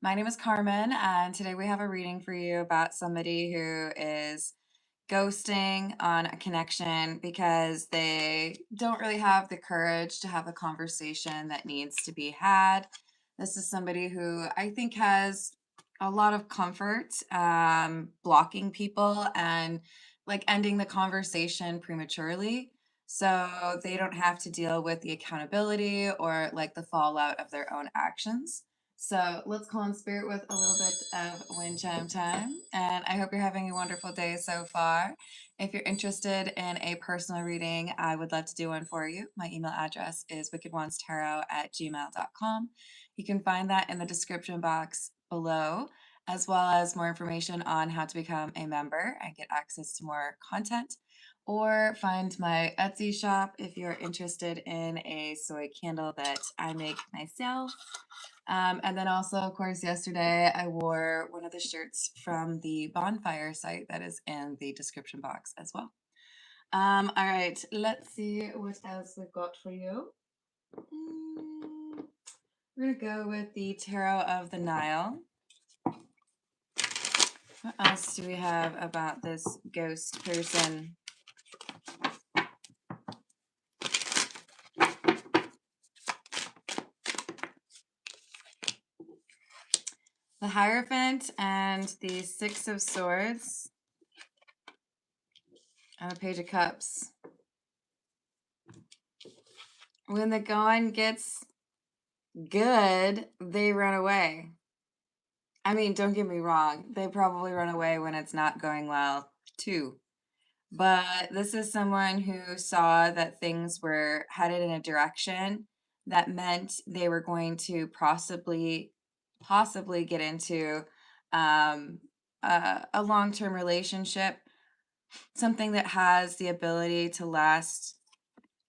My name is Carmen, and today we have a reading for you about somebody who is ghosting on a connection because they don't really have the courage to have a conversation that needs to be had. This is somebody who I think has a lot of comfort blocking people and like ending the conversation prematurely. So they don't have to deal with the accountability or like the fallout of their own actions. So let's call in spirit with a little bit of wind chime time. And I hope you're having a wonderful day so far. If you're interested in a personal reading, I would love to do one for you. My email address is wickedonestarot@gmail.com. You can find that in the description box below, as well as more information on how to become a member and get access to more content. Or find my Etsy shop if you're interested in a soy candle that I make myself. And then also, of course, yesterday I wore one of the shirts from the bonfire site that is in the description box as well. All right, let's see what else we've got for you. We're gonna go with the Tarot of the Nile. What else do we have about this ghost person? The Hierophant and the Six of Swords and the Page of Cups. When the going gets good, they run away. I mean, don't get me wrong, they probably run away when it's not going well, too. But this is someone who saw that things were headed in a direction that meant they were going to possibly get into a long-term relationship, something that has the ability to last,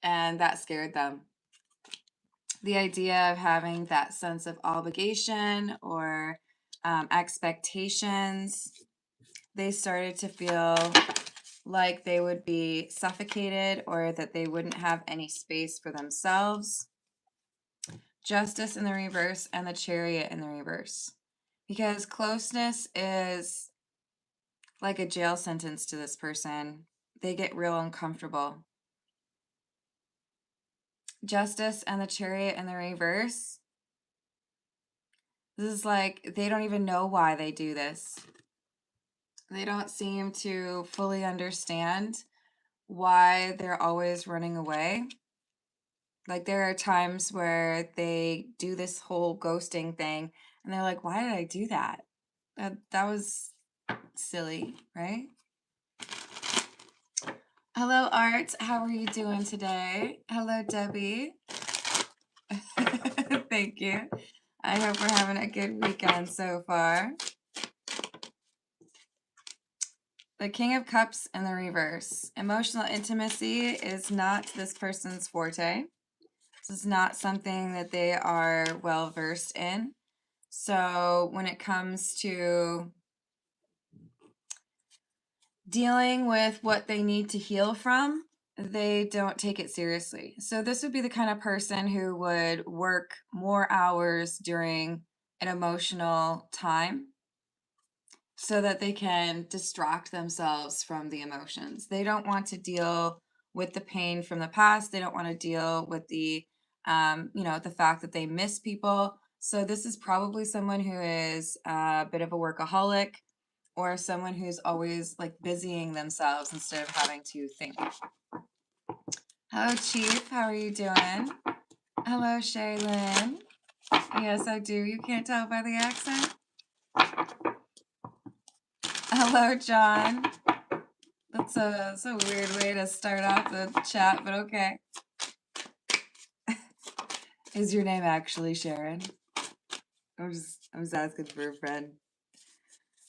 and that scared them. The idea of having that sense of obligation or expectations, they started to feel like they would be suffocated or that they wouldn't have any space for themselves. Justice in the reverse and the Chariot in the reverse. Because closeness is like a jail sentence to this person. They get real uncomfortable. Justice and the Chariot in the reverse. This is like they don't even know why they do this. They don't seem to fully understand why they're always running away. Like there are times where they do this whole ghosting thing and they're like, why did I do that? That was silly, right? Hello, Art. How are you doing today? Hello, Debbie. Thank you. I hope we're having a good weekend so far. The King of Cups in the reverse. Emotional intimacy is not this person's forte. This is not something that they are well versed in. So when it comes to dealing with what they need to heal from, they don't take it seriously. So this would be the kind of person who would work more hours during an emotional time so that they can distract themselves from the emotions. They don't want to deal with the pain from the past. They don't want to deal with the the fact that they miss people. So this is probably someone who is a bit of a workaholic or someone who's always like busying themselves instead of having to think. Hello, Chief. How are you doing? Hello, Shayla. Yes, I do. You can't tell by the accent. Hello, John. That's a weird way to start off the chat, but okay. Is your name actually Sharon? I'm just asking for a friend.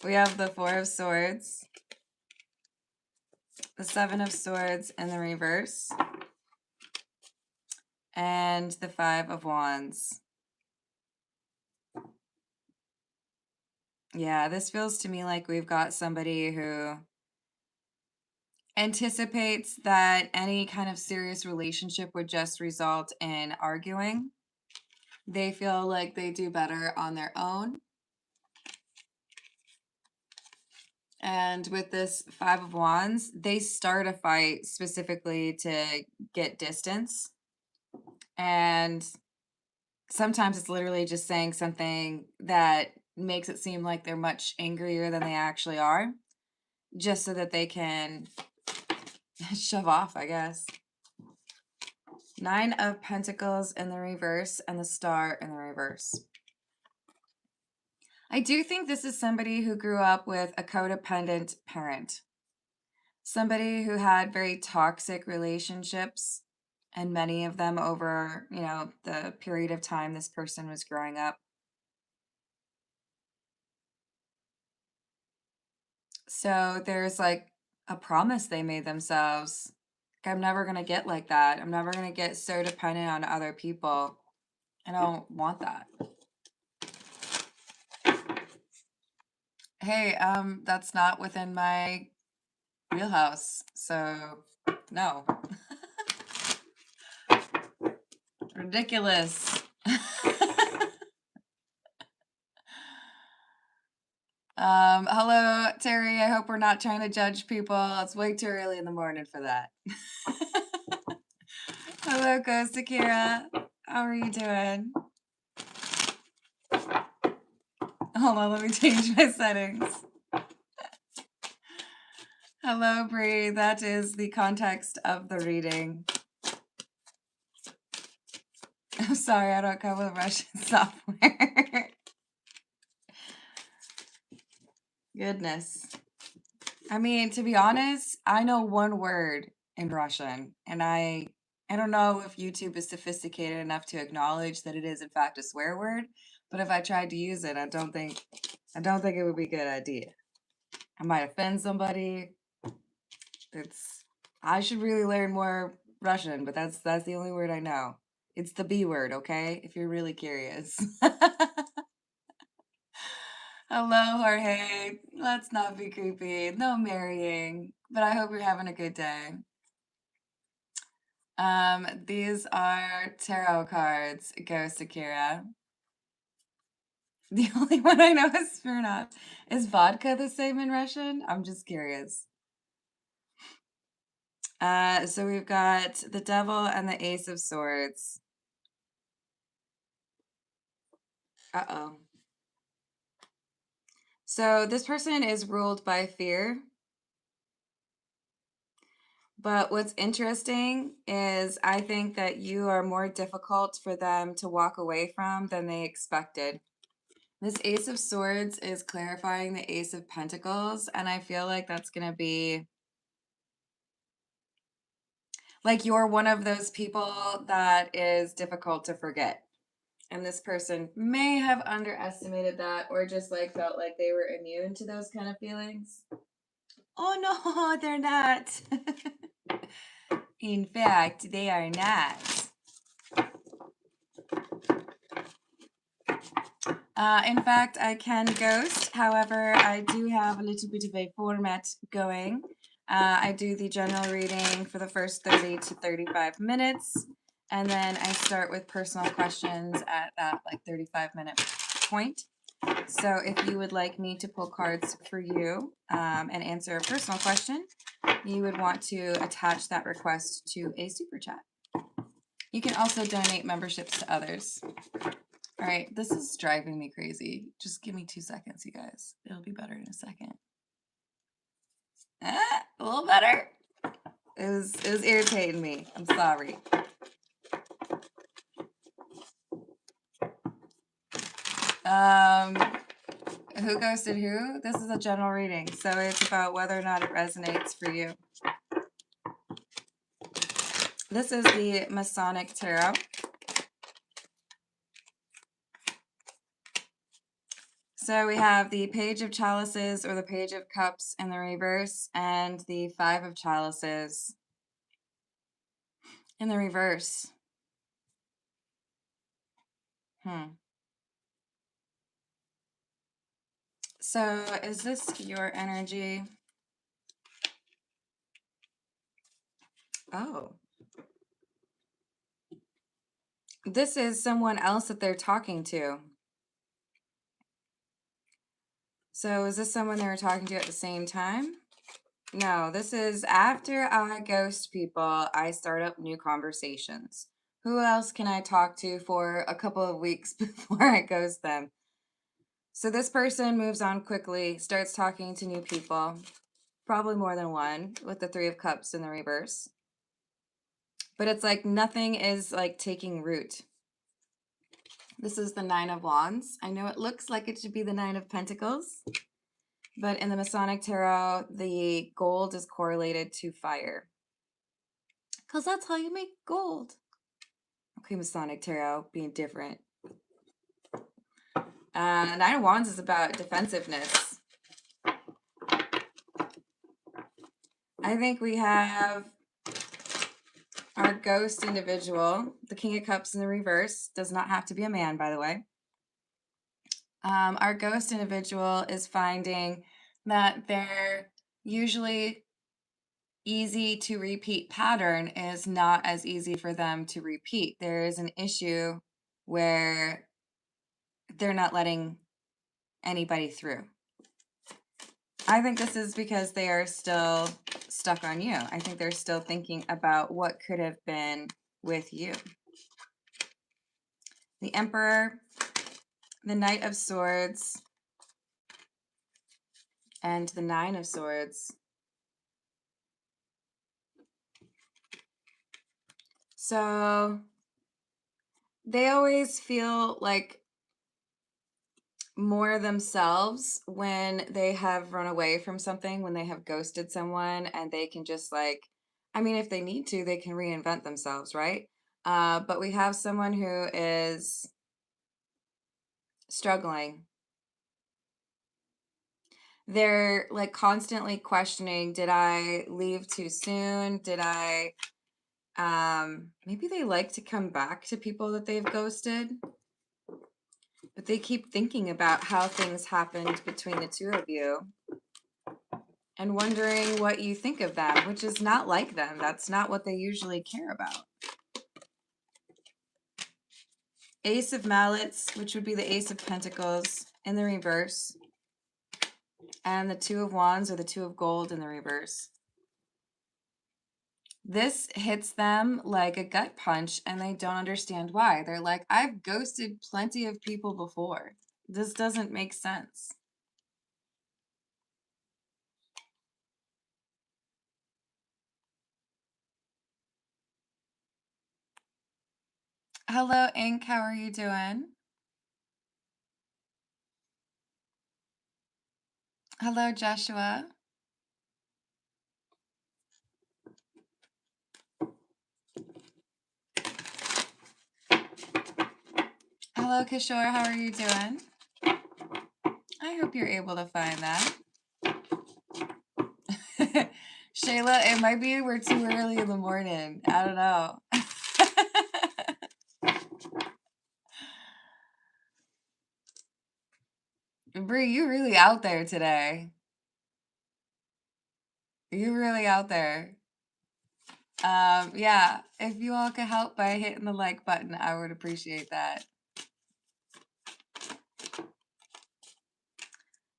We have the Four of Swords, the Seven of Swords in the reverse, and the Five of Wands. Yeah, this feels to me like we've got somebody who anticipates that any kind of serious relationship would just result in arguing. They feel like they do better on their own. And with this Five of Wands, they start a fight specifically to get distance. And sometimes it's literally just saying something that makes it seem like they're much angrier than they actually are, just so that they can shove off, I guess. Nine of Pentacles in the reverse and the Star in the reverse. I do think this is somebody who grew up with a codependent parent. Somebody who had very toxic relationships, and many of them over, the period of time this person was growing up. So there's like a promise they made themselves. Like, I'm never going to get like that. I'm never going to get so dependent on other people. I don't want that. Hey, that's not within my wheelhouse. So, no. Ridiculous. Hello, Terry. I hope we're not trying to judge people. It's way too early in the morning for that. Hello, Ghost Akira. How are you doing? Hold on, let me change my settings. Hello, Bree. That is the context of the reading. I'm sorry, I don't come with Russian software. Goodness. I mean, to be honest, I know one word in Russian, and I don't know if YouTube is sophisticated enough to acknowledge that it is in fact a swear word, but if I tried to use it, I don't think it would be a good idea. I might offend somebody. I should really learn more Russian, but that's the only word I know. It's the B word, okay? If you're really curious. Hello, Jorge. Let's not be creepy. No marrying, but I hope you're having a good day. These are tarot cards, Ghost Akira. The only one I know is Smirnoff. Is vodka the same in Russian? I'm just curious. So we've got the Devil and the Ace of Swords. Uh-oh. So this person is ruled by fear. But what's interesting is I think that you are more difficult for them to walk away from than they expected. This Ace of Swords is clarifying the Ace of Pentacles, and I feel like that's going to be like you're one of those people that is difficult to forget. And this person may have underestimated that or just like felt like they were immune to those kind of feelings. Oh no, they're not. In fact, they are not. In fact, I can ghost. However, I do have a little bit of a format going. I do the general reading for the first 30 to 35 minutes, and then I start with personal questions at that 35-minute point. So if you would like me to pull cards for you and answer a personal question, you would want to attach that request to a super chat. You can also donate memberships to others. All right, this is driving me crazy. Just give me 2 seconds, you guys. It'll be better in a second. A little better. It was irritating me. I'm sorry. Who ghosted who? This is a general reading, so it's about whether or not it resonates for you. This is the Masonic Tarot. So we have the Page of Chalices or the Page of Cups in the reverse and the Five of Chalices in the reverse. So is this your energy? Oh. This is someone else that they're talking to. So is this someone they were talking to at the same time? No, this is after I ghost people, I start up new conversations. Who else can I talk to for a couple of weeks before I ghost them? So this person moves on quickly, starts talking to new people, probably more than one, with the Three of Cups in the reverse. But it's like nothing is like taking root. This is the Nine of Wands. I know it looks like it should be the Nine of Pentacles, but in the Masonic Tarot, the gold is correlated to fire. Because that's how you make gold. Okay, Masonic Tarot, being different. Nine of Wands is about defensiveness. I think we have our ghost individual, the King of Cups in the reverse. Does not have to be a man, by the way. Our ghost individual is finding that their usually easy to repeat pattern is not as easy for them to repeat. There is an issue where they're not letting anybody through. I think this is because they are still stuck on you. I think they're still thinking about what could have been with you. The Emperor, the Knight of Swords, and the Nine of Swords. So they always feel like more themselves when they have run away from something, when they have ghosted someone, and they can just like, I mean, if they need to, they can reinvent themselves, right? But we have someone who is struggling. They're like constantly questioning, did I leave too soon? Did I, maybe they like to come back to people that they've ghosted, but they keep thinking about how things happened between the two of you and wondering what you think of them, which is not like them. That's not what they usually care about. Ace of Mallets, which would be the Ace of Pentacles in the reverse, and the Two of Wands or the Two of Gold in the reverse. This hits them like a gut punch and they don't understand why. They're like, I've ghosted plenty of people before. This doesn't make sense. Hello, Ink. How are you doing? Hello, Joshua. Hello, Kishore. How are you doing? I hope you're able to find that. Shayla, it might be we're too early in the morning. I don't know. Bree, you really out there today. You're really out there. Yeah, if you all could help by hitting the like button, I would appreciate that.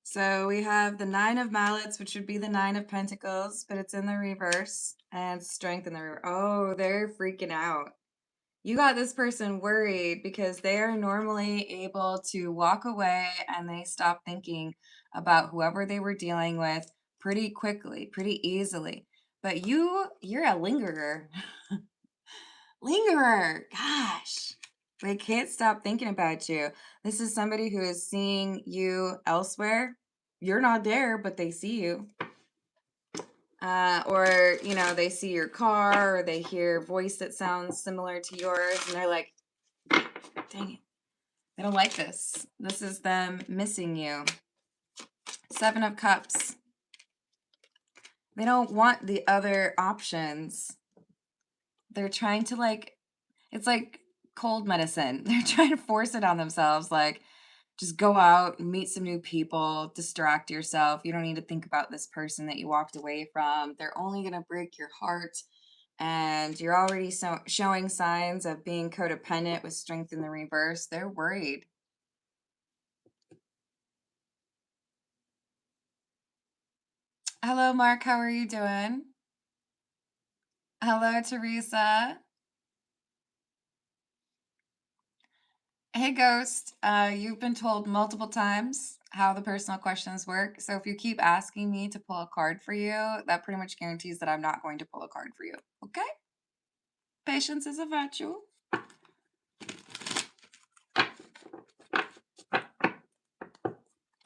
So we have the Nine of Mallets, which would be the Nine of Pentacles, but it's in the reverse, and Strength in the reverse. Oh, they're freaking out. You got this person worried because they are normally able to walk away and they stop thinking about whoever they were dealing with pretty quickly, pretty easily. But you're a lingerer. Lingerer. Gosh. They can't stop thinking about you. This is somebody who is seeing you elsewhere. You're not there, but they see you. Or, you know, they see your car or they hear a voice that sounds similar to yours and they're like, dang it. They don't like this. This is them missing you. Seven of Cups. They don't want the other options. They're trying to like, it's like cold medicine. They're trying to force it on themselves. Like, just go out, meet some new people, distract yourself. You don't need to think about this person that you walked away from. They're only going to break your heart. And you're already showing signs of being codependent with Strength in the reverse. They're worried. Hello, Mark. How are you doing? Hello, Teresa. Hey, Ghost. You've been told multiple times how the personal questions work. So if you keep asking me to pull a card for you, that pretty much guarantees that I'm not going to pull a card for you. Okay? Patience is a virtue.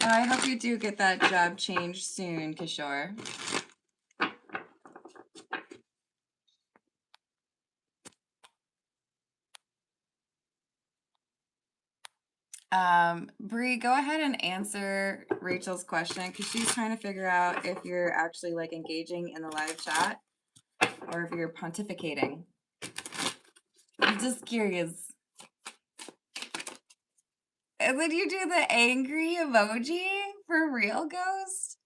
I hope you do get that job changed soon, Kishore. Bree, go ahead and answer Rachel's question because she's trying to figure out if you're actually like engaging in the live chat or if you're pontificating. I'm just curious. And then you do the angry emoji for real, Ghost?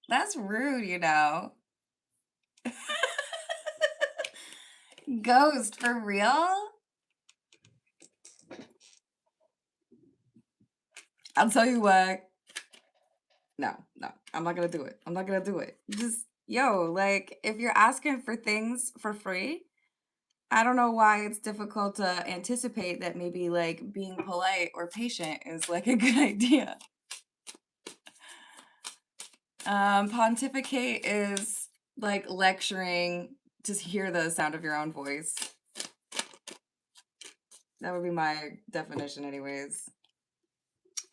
That's rude, you know. Ghost, for real? I'll tell you what. No, I'm not gonna do it. I'm not gonna do it. Just, yo, like, if you're asking for things for free, I don't know why it's difficult to anticipate that maybe, like, being polite or patient is, like, a good idea. Pontificate is, like, lecturing to hear the sound of your own voice. That would be my definition anyways.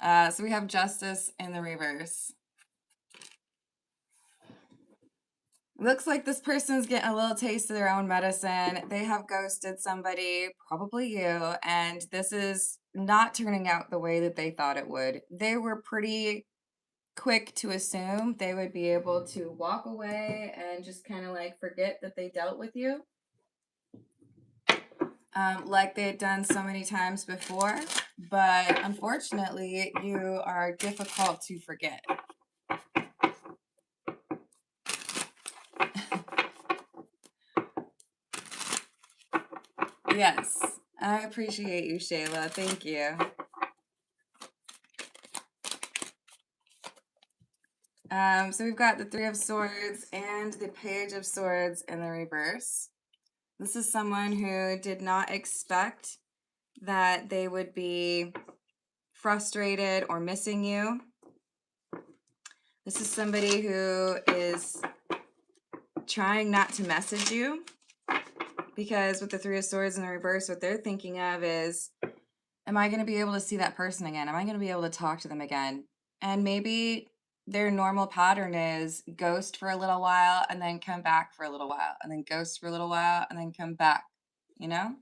So we have justice in the reverse. Looks like this person's getting a little taste of their own medicine. They have ghosted somebody, probably you, and this is not turning out the way that they thought it would. They were pretty quick to assume they would be able to walk away and just kind of like forget that they dealt with you. Like they had done so many times before, but unfortunately, you are difficult to forget. Yes, I appreciate you, Shayla. Thank you. So we've got the Three of Swords and the Page of Swords in the reverse. This is someone who did not expect that they would be frustrated or missing you. This is somebody who is trying not to message you because with the Three of Swords in the reverse, what they're thinking of is, am I going to be able to see that person again? Am I going to be able to talk to them again? And maybe their normal pattern is ghost for a little while and then come back for a little while and then ghost for a little while and then come back, you know?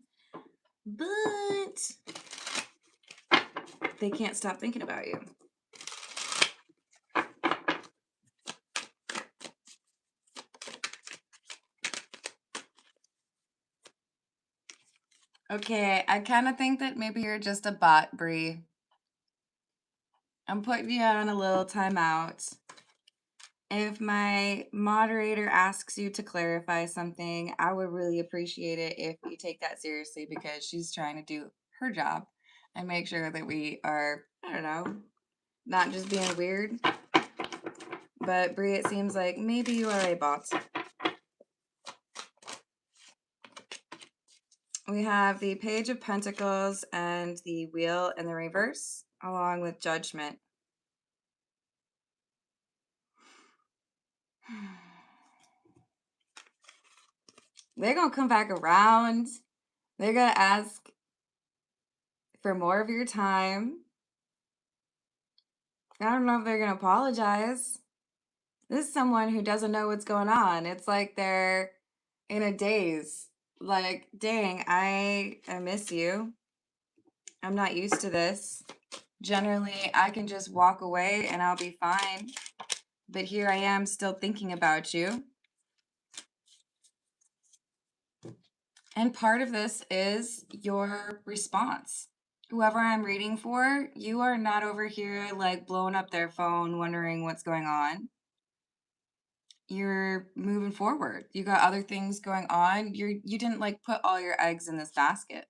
But they can't stop thinking about you. Okay, I kind of think that maybe you're just a bot, Bree. I'm putting you on a little timeout. If my moderator asks you to clarify something, I would really appreciate it if you take that seriously because she's trying to do her job and make sure that we are, I don't know, not just being weird. But Bree, it seems like maybe you are a bot. We have the Page of Pentacles and the Wheel in the reverse, along with Judgment. They're going to come back around. They're going to ask for more of your time. I don't know if they're going to apologize. This is someone who doesn't know what's going on. It's like they're in a daze. Like, dang, I miss you. I'm not used to this. Generally, I can just walk away and I'll be fine. But here I am still thinking about you. And part of this is your response. Whoever I'm reading for, you are not over here like blowing up their phone wondering what's going on. You're moving forward. You got other things going on. You didn't like put all your eggs in this basket.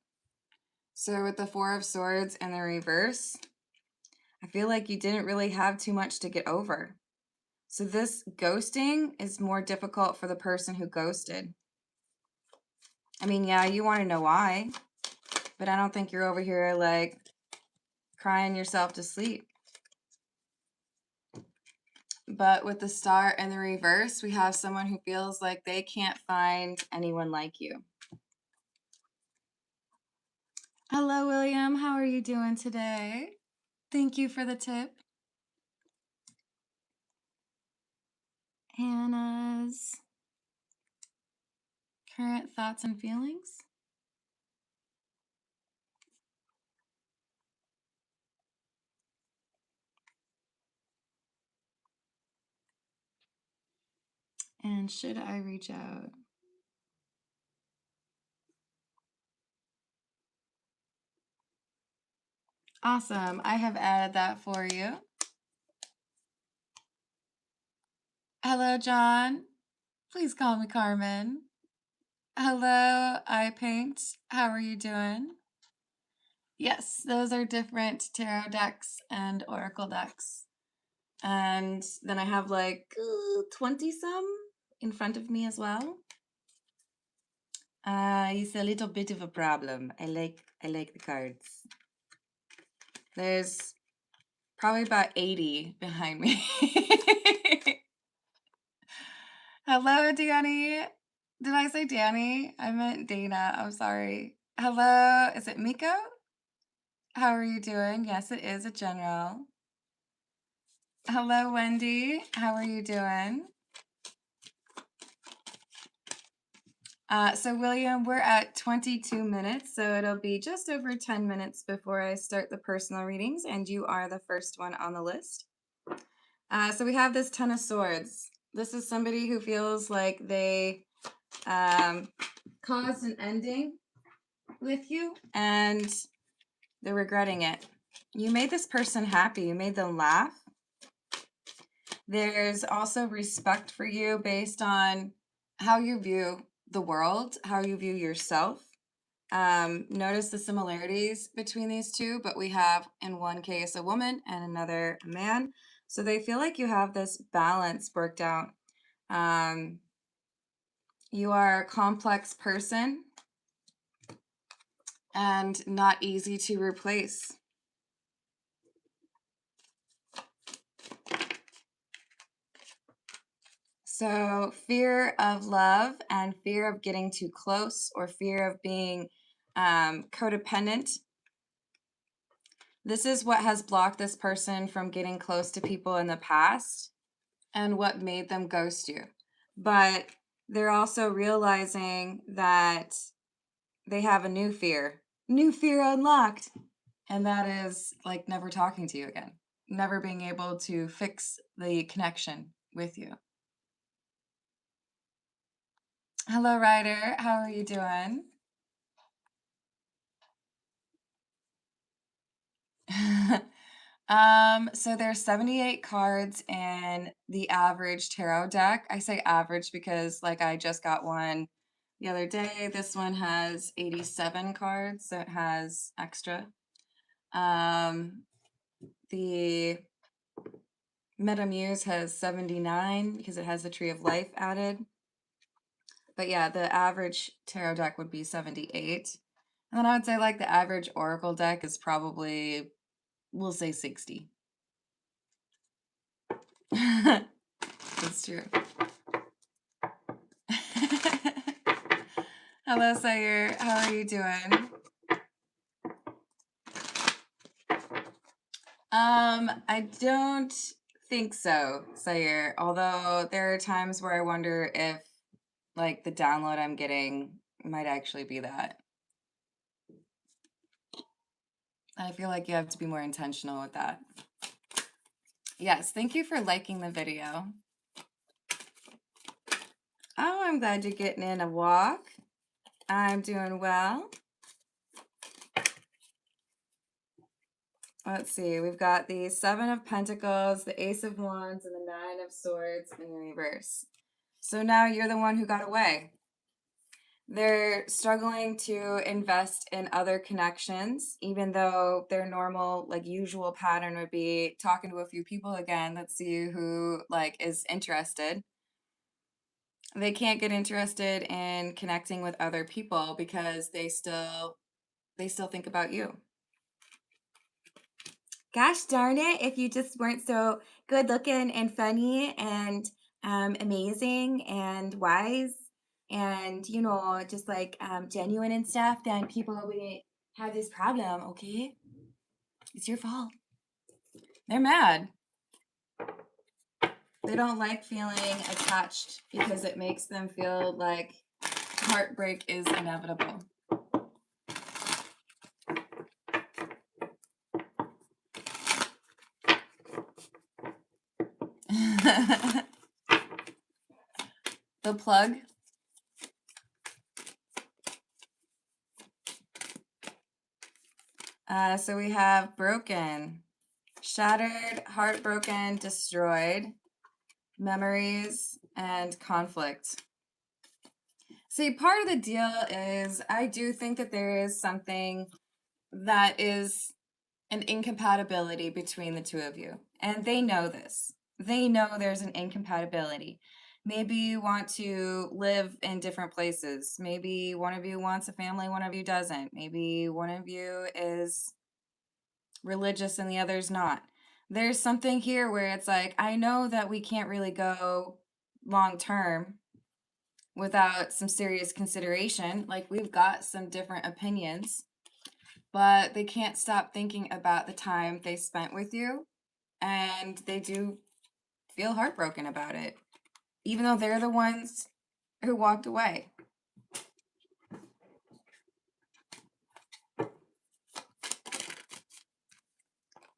So with the Four of Swords and the reverse, I feel like you didn't really have too much to get over. So this ghosting is more difficult for the person who ghosted. I mean, yeah, you want to know why, but I don't think you're over here like crying yourself to sleep. But with the star and the reverse, we have someone who feels like they can't find anyone like you. Hello, William. How are you doing today? Thank you for the tip. Hannah's current thoughts and feelings. And should I reach out? Awesome. I have added that for you. Hello, John. Please call me Carmen. Hello, I Paint. How are you doing? Yes, those are different tarot decks and oracle decks. And then I have like 20 some in front of me as well. It's a little bit of a problem. I like the cards. There's probably about 80 behind me. Hello, Danny. Did I say Danny? I meant Dana. I'm sorry. Hello, is it Miko? How are you doing? Yes, it is a general. Hello, Wendy. How are you doing? So William, we're at 22 minutes, so it'll be just over 10 minutes before I start the personal readings, and you are the first one on the list. So we have this Ten of Swords. This is somebody who feels like they caused an ending with you, and they're regretting it. You made this person happy. You made them laugh. There's also respect for you based on how you view the world, how you view yourself. Notice the similarities between these two, but we have in one case a woman and another a man. So they feel like you have this balance worked out. You are a complex person and not easy to replace. So fear of love and fear of getting too close or fear of being codependent. This is what has blocked this person from getting close to people in the past and what made them ghost you. But they're also realizing that they have a new fear unlocked. And that is like never talking to you again, never being able to fix the connection with you. Hello, Ryder. How are you doing? So there's 78 cards in the average tarot deck. I say average because like I just got one the other day. This one has 87 cards, so it has extra. The Metamuse has 79 because it has the Tree of Life added. But yeah, the average tarot deck would be 78. And then I would say like the average oracle deck is probably, we'll say 60. That's true. Hello, Sayer. How are you doing? I don't think so, Sayer. Although there are times where I wonder if like the download I'm getting might actually be that. I feel like you have to be more intentional with that. Yes, thank you for liking the video. Oh, I'm glad you're getting in a walk. I'm doing well. Let's see, we've got the Seven of Pentacles, the Ace of Wands, and the Nine of Swords in reverse. So now you're the one who got away. They're struggling to invest in other connections, even though their normal, like usual pattern would be talking to a few people again. Let's see who like is interested. They can't get interested in connecting with other people because they still think about you. Gosh darn it, if you just weren't so good looking and funny and amazing and wise and, just like genuine and stuff, then people wouldn't have this problem, okay? It's your fault. They're mad. They don't like feeling attached because it makes them feel like heartbreak is inevitable. The plug. So we have broken, shattered, heartbroken, destroyed, memories, and conflict. See, part of the deal is I do think that there is something that is an incompatibility between the two of you. And they know this. They know there's an incompatibility. Maybe you want to live in different places. Maybe one of you wants a family, one of you doesn't. Maybe one of you is religious and the other's not. There's something here where it's like, I know that we can't really go long term without some serious consideration. Like, we've got some different opinions, but they can't stop thinking about the time they spent with you, and they do feel heartbroken about it, even though they're the ones who walked away.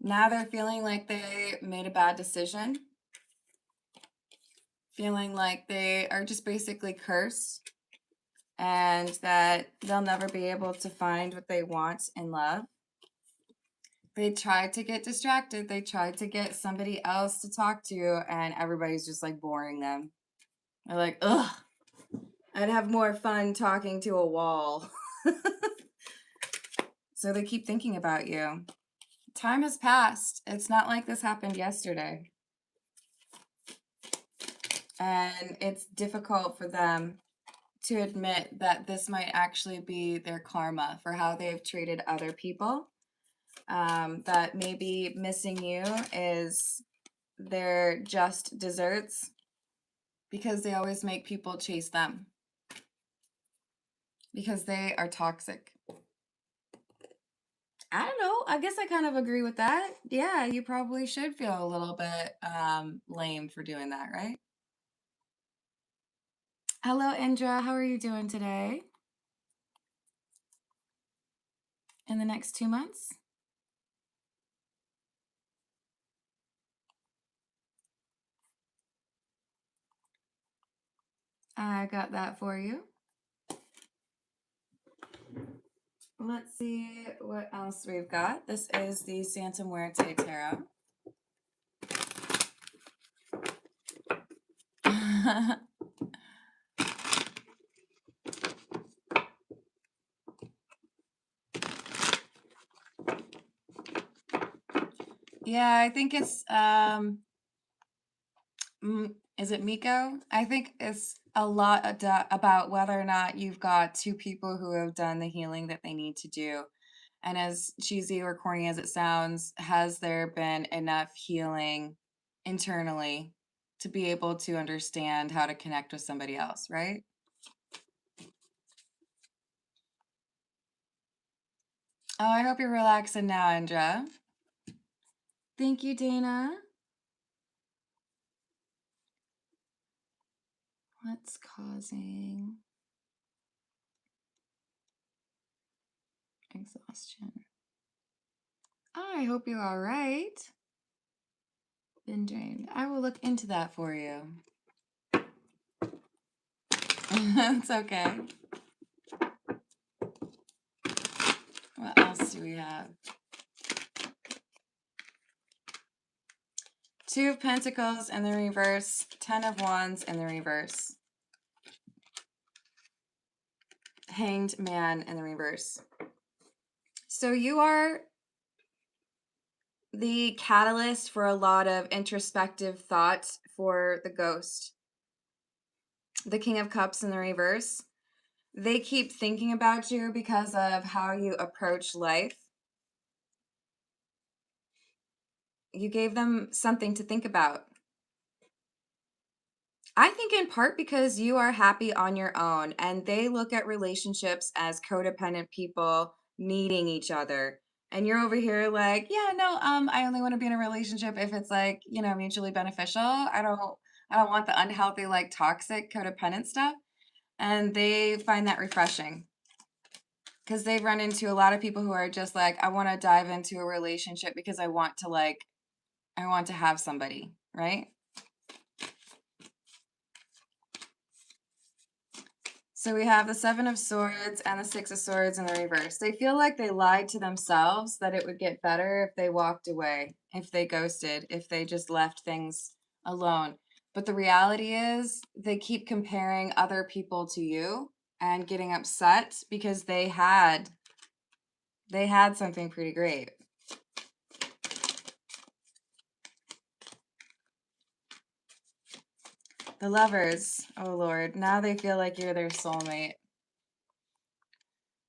Now they're feeling like they made a bad decision, feeling like they are just basically cursed, and that they'll never be able to find what they want in love. They tried to get distracted. They tried to get somebody else to talk to, and everybody's just like boring them. They're like, ugh, I'd have more fun talking to a wall. So they keep thinking about you. Time has passed. It's not like this happened yesterday. And it's difficult for them to admit that this might actually be their karma for how they've treated other people. That maybe missing you is their just desserts because they always make people chase them because they are toxic. I don't know. I guess I kind of agree with that. Yeah, you probably should feel a little bit lame for doing that, right? Hello, Indra. How are you doing today? In the next 2 months? I got that for you. Let's see what else we've got. This is the Santa Muerte Tarot. Yeah, I think it's is it Miko? I think it's a lot about whether or not you've got two people who have done the healing that they need to do. And as cheesy or corny as it sounds, has there been enough healing internally to be able to understand how to connect with somebody else, right? Oh, I hope you're relaxing now, Indra. Thank you, Dana. What's causing exhaustion? Oh, I hope you're all right. Been drained. I will look into that for you. It's okay. What else do we have? Two of Pentacles in the reverse, 10 of Wands in the reverse. Hanged Man in the reverse. So you are the catalyst for a lot of introspective thoughts for the ghost. The King of Cups in the reverse. They keep thinking about you because of how you approach life. You gave them something to think about. I think in part because you are happy on your own and they look at relationships as codependent people needing each other. And you're over here like, yeah, no, I only want to be in a relationship if it's like, you know, mutually beneficial. I don't want the unhealthy, like toxic codependent stuff. And they find that refreshing because they've run into a lot of people who are just like, I want to dive into a relationship because I want to have somebody, right? So we have the Seven of Swords and the Six of Swords in the reverse. They feel like they lied to themselves that it would get better if they walked away, if they ghosted, if they just left things alone. But the reality is they keep comparing other people to you and getting upset because they had something pretty great. The Lovers, oh Lord, now they feel like you're their soulmate.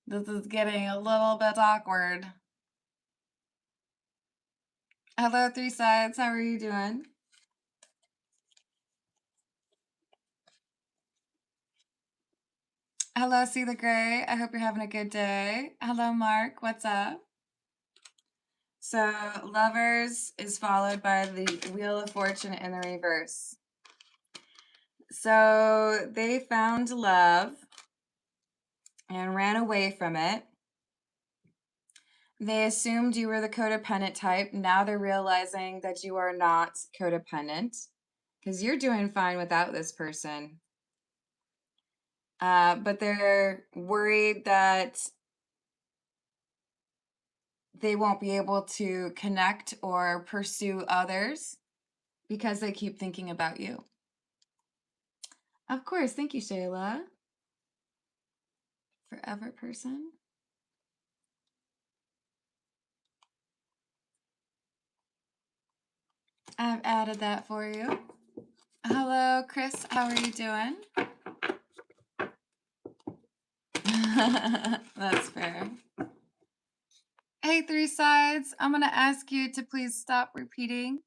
This is getting a little bit awkward. Hello, Three Sides, how are you doing? Hello, See the Gray, I hope you're having a good day. Hello, Mark, what's up? So, Lovers is followed by the Wheel of Fortune in the reverse. So, they found love and ran away from it. They assumed you were the codependent type. Now they're realizing that you are not codependent because you're doing fine without this person. But they're worried that they won't be able to connect or pursue others because they keep thinking about you. Of course. Thank you, Shayla. Forever person. I've added that for you. Hello, Chris. How are you doing? That's fair. Hey, Three Sides. I'm going to ask you to please stop repeating.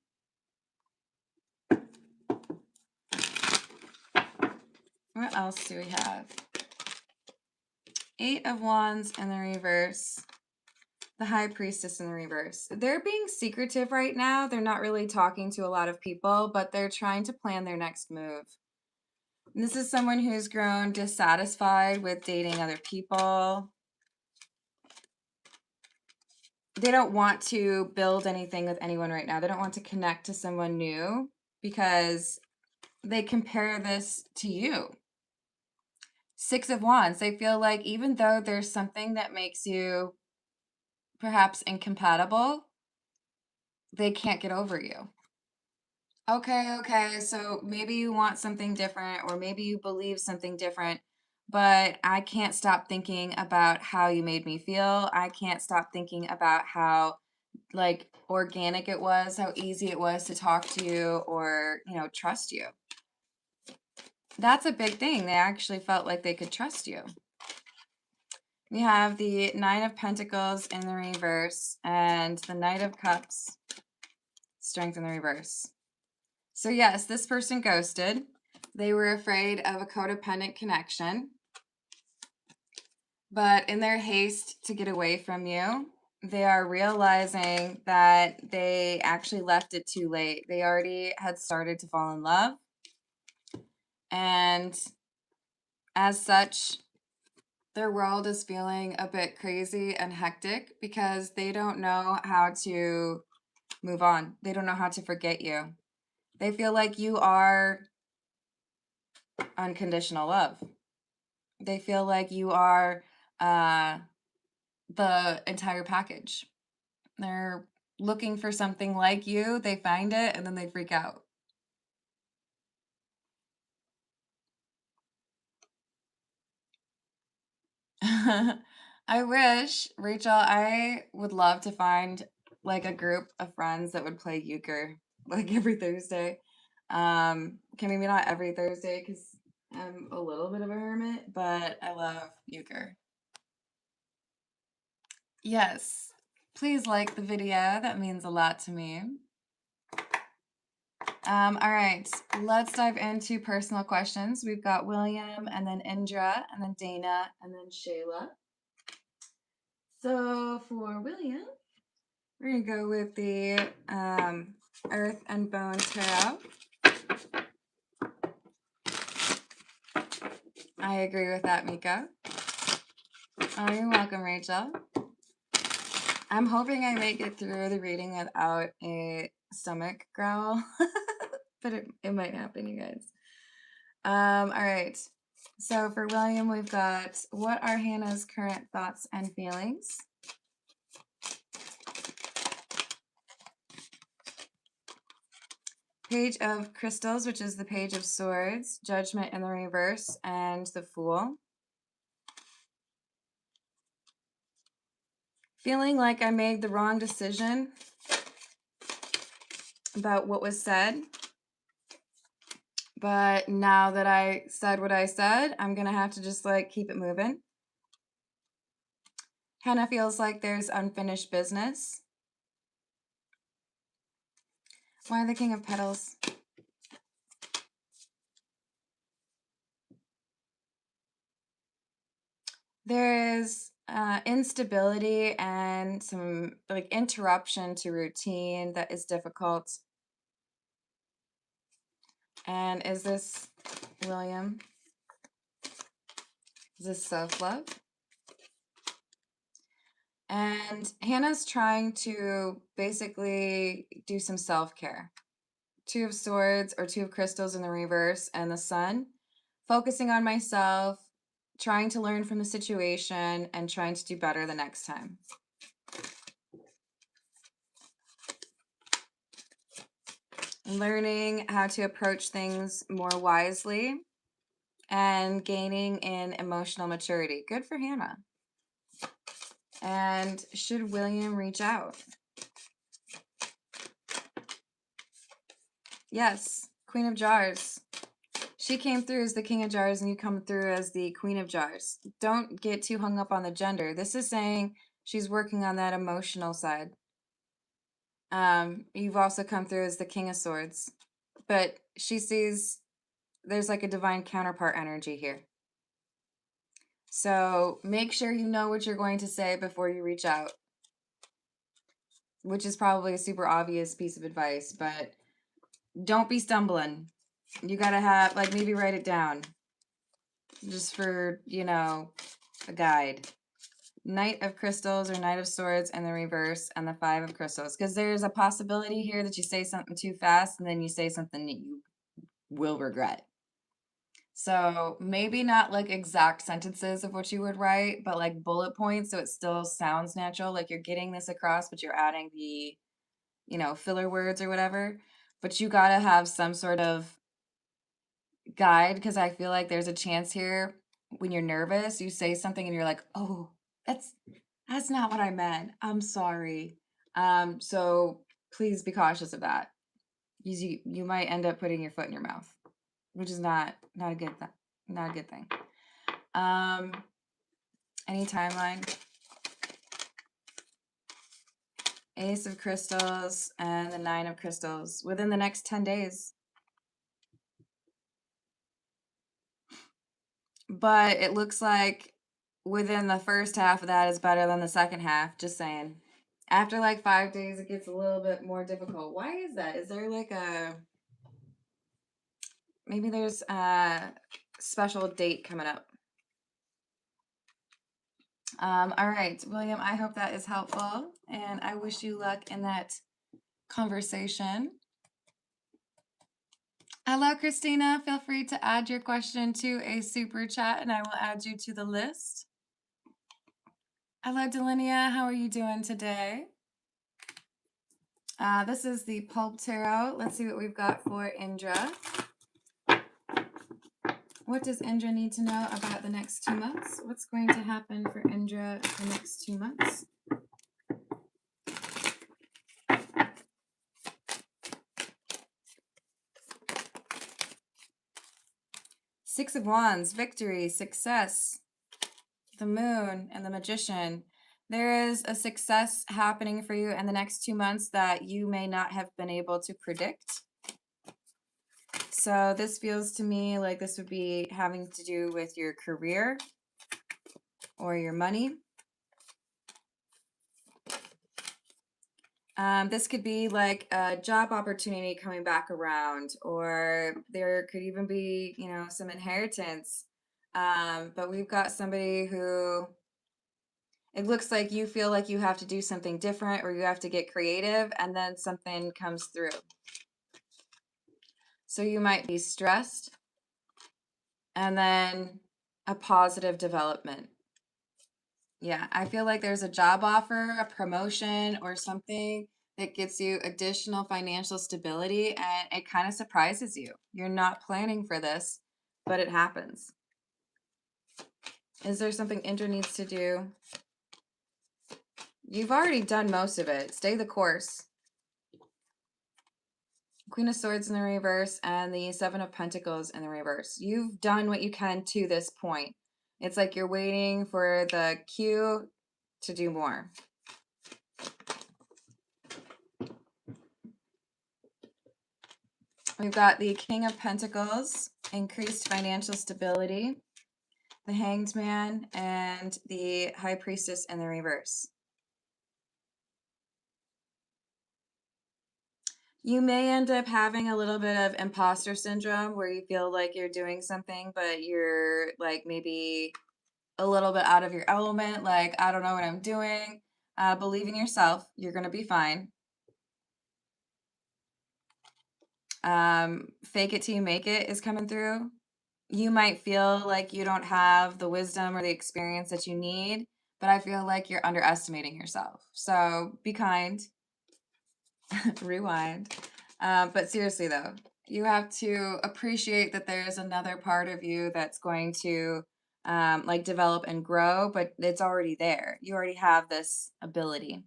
What else do we have? Eight of Wands in the reverse. The High Priestess in the reverse. They're being secretive right now. They're not really talking to a lot of people, but they're trying to plan their next move. And this is someone who's grown dissatisfied with dating other people. They don't want to build anything with anyone right now. They don't want to connect to someone new because they compare this to you. Six of Wands. They feel like even though there's something that makes you perhaps incompatible, they can't get over you. Okay, so maybe you want something different or maybe you believe something different, but I can't stop thinking about how you made me feel. I can't stop thinking about how like organic it was, how easy it was to talk to you or, you know, trust you. That's a big thing. They actually felt like they could trust you. We have the Nine of Pentacles in the reverse and the Knight of Cups, Strength in the reverse. So yes, this person ghosted. They were afraid of a codependent connection. But in their haste to get away from you, they are realizing that they actually left it too late. They already had started to fall in love. And as such, their world is feeling a bit crazy and hectic because they don't know how to move on. They don't know how to forget you. They feel like you are unconditional love. They feel like you are the entire package. They're looking for something like you, they find it, and then they freak out. I wish, Rachel, I would love to find like a group of friends that would play euchre like every Thursday. Okay, maybe not every Thursday because I'm a little bit of a hermit, but I love euchre. Yes, please like the video. That means a lot to me. All right, let's dive into personal questions. We've got William and then Indra and then Dana and then Shayla. So for William, we're going to go with the Earth and Bone Tarot. I agree with that, Mika. Oh, you're welcome, Rachel. I'm hoping I make it through the reading without a stomach growl, but it might happen, you guys. All right. So for William, we've got, what are Hannah's current thoughts and feelings? Page of Crystals, which is the Page of Swords, Judgment in the reverse, and the Fool. Feeling like I made the wrong decision about what was said. But now that I said what I said, I'm going to have to just like keep it moving. Hannah feels like there's unfinished business. Why the King of Petals? There is instability and some like interruption to routine that is difficult. And is this William? Is this self-love? And Hannah's trying to basically do some self-care. Two of Swords or Two of Crystals in the reverse and the Sun. Focusing on myself, trying to learn from the situation, and trying to do better the next time. Learning how to approach things more wisely and gaining in emotional maturity. Good for Hannah. And should William reach out? Yes, Queen of Jars. She came through as the King of Jars and you come through as the Queen of Jars. Don't get too hung up on the gender. This is saying she's working on that emotional side. You've also come through as the King of Swords. But she sees there's like a divine counterpart energy here. So make sure you know what you're going to say before you reach out. Which is probably a super obvious piece of advice, but don't be stumbling. You gotta have, like, maybe write it down. Just for, you know, a guide. Knight of Crystals or Knight of Swords in the reverse and the Five of Crystals. Because there's a possibility here that you say something too fast and then you say something that you will regret. So maybe not like exact sentences of what you would write, but like bullet points so it still sounds natural. Like you're getting this across, but you're adding the, you know, filler words or whatever. But you gotta have some sort of guide because I feel like there's a chance here when you're nervous, you say something and you're like, oh, that's not what I meant. I'm sorry. So please be cautious of that. You might end up putting your foot in your mouth, which is not a good thing. Not a good thing. Any timeline? Ace of Crystals and the Nine of Crystals within the next 10 days. But it looks like within the first half of that is better than the second half. Just saying. After like 5 days, it gets a little bit more difficult. Why is that? Is there like a... Maybe there's a special date coming up. All right, William, I hope that is helpful. And I wish you luck in that conversation. Hello, Christina. Feel free to add your question to a super chat and I will add you to the list. Hello, Delinia. How are you doing today? This is the Pulp Tarot. Let's see what we've got for Indra. What does Indra need to know about the next 2 months? What's going to happen for Indra the next 2 months? Six of Wands, victory, success, the Moon, and the Magician. There is a success happening for you in the next 2 months that you may not have been able to predict. So this feels to me like this would be having to do with your career or your money. This could be like a job opportunity coming back around, or there could even be, you know, some inheritance. But we've got somebody who it looks like you feel like you have to do something different or you have to get creative, and then something comes through. So you might be stressed, and then a positive development. Yeah, I feel like there's a job offer, a promotion, or something that gets you additional financial stability, and it kind of surprises you. You're not planning for this, but it happens. Is there something Indra needs to do? You've already done most of it. Stay the course. Queen of Swords in the reverse and the Seven of Pentacles in the reverse. You've done what you can to this point. It's like you're waiting for the cue to do more. We've got the King of Pentacles, increased financial stability, the Hanged Man, and the High Priestess in the reverse. You may end up having a little bit of imposter syndrome where you feel like you're doing something, but you're like maybe a little bit out of your element, like, I don't know what I'm doing. Believe in yourself. You're going to be fine. Fake it till you make it is coming through. You might feel like you don't have the wisdom or the experience that you need, but I feel like you're underestimating yourself. So be kind. Rewind. But seriously, though, you have to appreciate that there's another part of you that's going to like develop and grow, but it's already there. You already have this ability.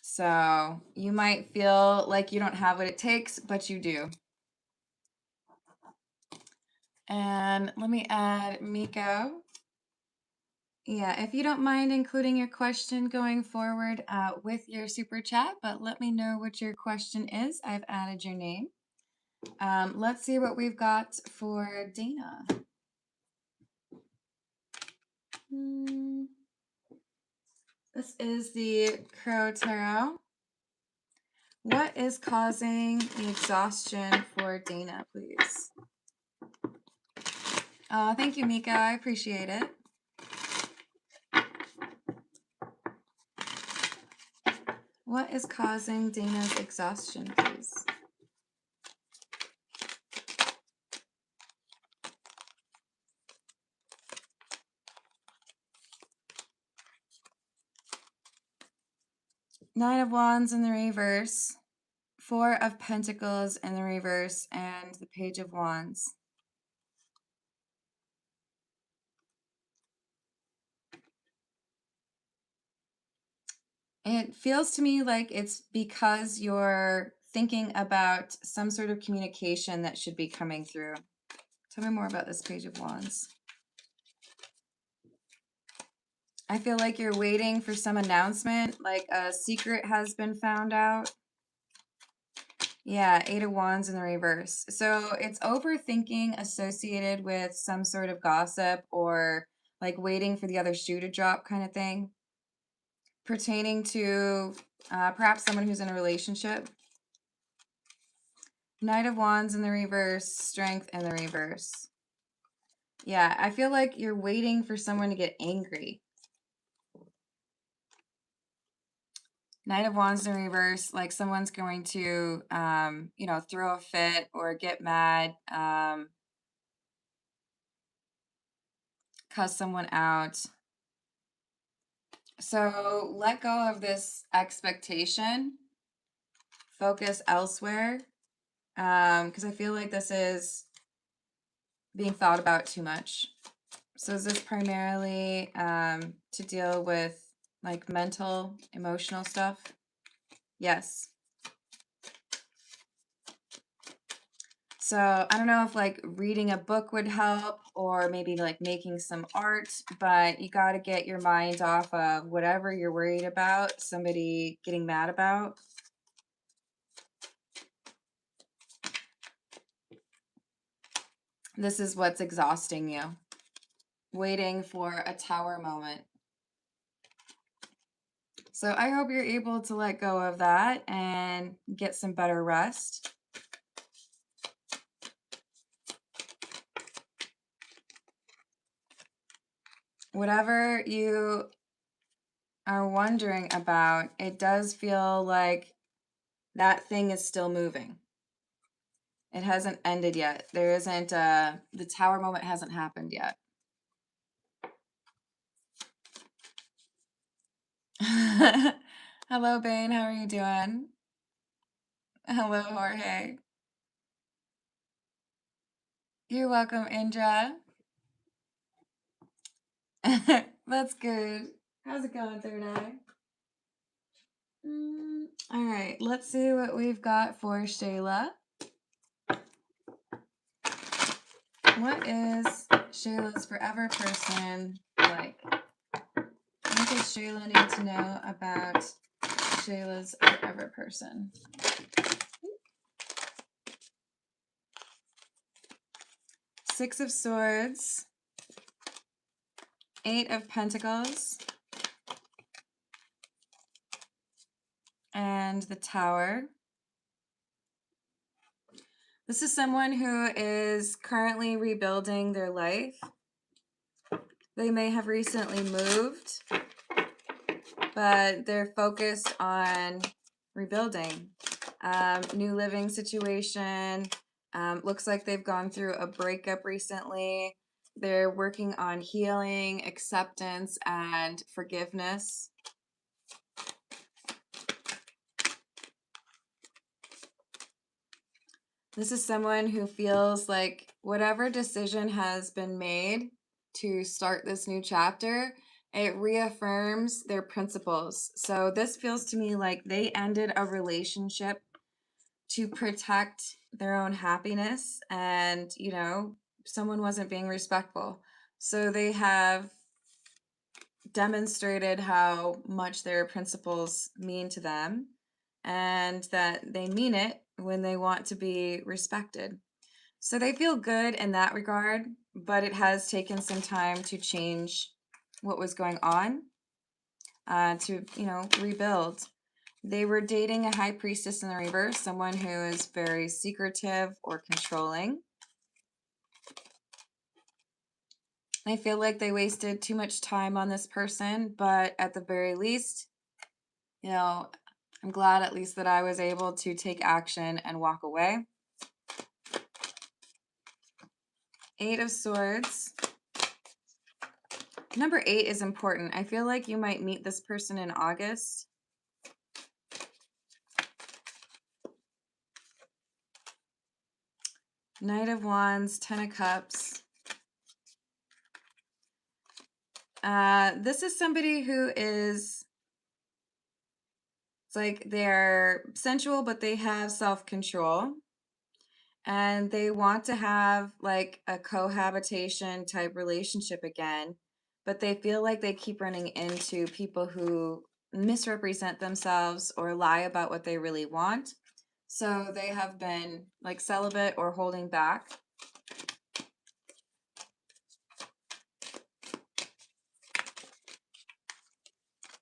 So you might feel like you don't have what it takes, but you do. And let me add Miko. Yeah, if you don't mind including your question going forward with your super chat, but let me know what your question is. I've added your name. Let's see what we've got for Dana. This is the Crow Tarot. What is causing the exhaustion for Dana, please? Thank you, Mika. I appreciate it. What is causing Dana's exhaustion, please? Nine of Wands in the reverse, Four of Pentacles in the reverse, and the Page of Wands. It feels to me like it's because you're thinking about some sort of communication that should be coming through. Tell me more about this Page of Wands. I feel like you're waiting for some announcement, like a secret has been found out. Yeah, Eight of Wands in the reverse. So it's overthinking associated with some sort of gossip or like waiting for the other shoe to drop kind of thing. Pertaining to perhaps someone who's in a relationship. Knight of Wands in the reverse, Strength in the reverse. Yeah, I feel like you're waiting for someone to get angry. Knight of Wands in reverse, like someone's going to, you know, throw a fit or get mad, cuss someone out. So let go of this expectation. Focus elsewhere. Because I feel like this is being thought about too much. So is this primarily to deal with like mental, emotional stuff? Yes. So I don't know if like reading a book would help or maybe like making some art, but you got to get your mind off of whatever you're worried about, somebody getting mad about. This is what's exhausting you. Waiting for a tower moment. So I hope you're able to let go of that and get some better rest. Whatever you are wondering about, it does feel like that thing is still moving. It hasn't ended yet. There isn't, the tower moment hasn't happened yet. Hello, Bane. How are you doing? Hello, Jorge. You're welcome, Indra. That's good. How's it going, third eye? All right, let's see what we've got for Shayla. What is Shayla's forever person like? What does Shayla need to know about Shayla's forever person? Six of Swords, Eight of Pentacles, and the Tower. This is someone who is currently rebuilding their life. They may have recently moved, but they're focused on rebuilding. New living situation. Looks like they've gone through a breakup recently. They're working on healing, acceptance, and forgiveness. This is someone who feels like whatever decision has been made to start this new chapter, it reaffirms their principles. So this feels to me like they ended a relationship to protect their own happiness and, you know, someone wasn't being respectful. So they have demonstrated how much their principles mean to them and that they mean it when they want to be respected. So they feel good in that regard, but it has taken some time to change what was going on, to, you know, rebuild. They were dating a high priestess in the reverse, someone who is very secretive or controlling. I feel like they wasted too much time on this person, but at the very least, you know, I'm glad at least that I was able to take action and walk away. Eight of Swords. Number 8 is important. I feel like you might meet this person in August. Knight of Wands, Ten of Cups. This is somebody who is, it's like they're sensual, but they have self-control. And they want to have like a cohabitation type relationship again, but they feel like they keep running into people who misrepresent themselves or lie about what they really want. So they have been like celibate or holding back.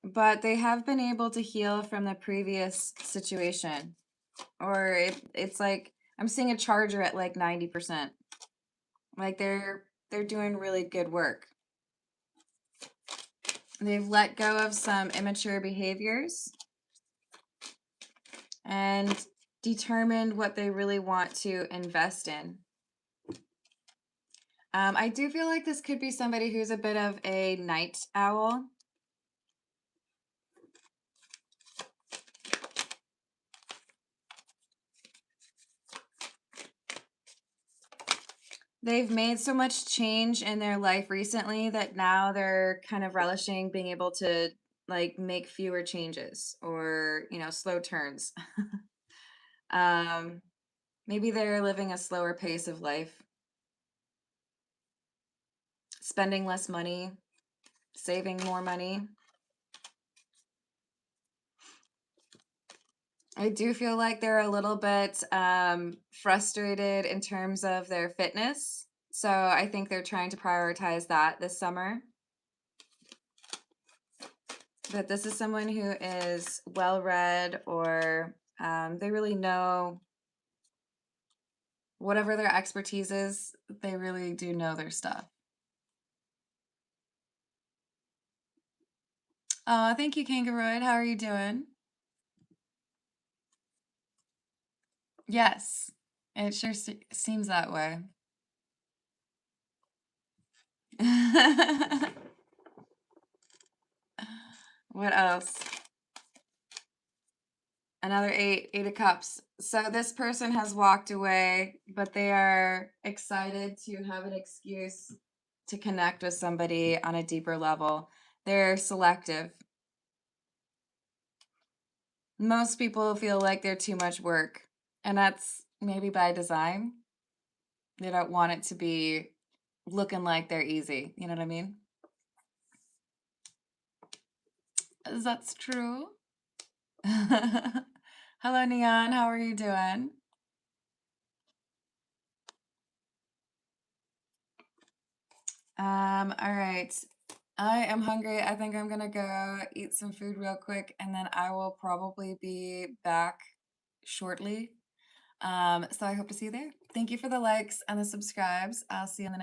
But they have been able to heal from the previous situation. Or it's like I'm seeing a charger at like 90%. Like they're doing really good work. They've let go of some immature behaviors and determined what they really want to invest in. I do feel like this could be somebody who's a bit of a night owl. They've made so much change in their life recently that now they're kind of relishing being able to like make fewer changes or, slow turns. um, Maybe they're living a slower pace of life, spending less money, saving more money. I do feel like they're a little bit frustrated in terms of their fitness. So I think they're trying to prioritize that this summer. But this is someone who is well read, or they really know whatever their expertise is, they really do know their stuff. Oh, thank you, Kangaroid. How are you doing? Yes, it sure seems that way. What else? Another eight of cups. So this person has walked away, but they are excited to have an excuse to connect with somebody on a deeper level. They're selective. Most people feel like they're too much work, and that's maybe by design. They don't want it to be looking like they're easy. You know what I mean? That's true. Hello, Neon. How are you doing? All right. I am hungry. I think I'm gonna go eat some food real quick, and then I will probably be back shortly. So I hope to see you there. Thank you for the likes and the subscribes. I'll see you in the next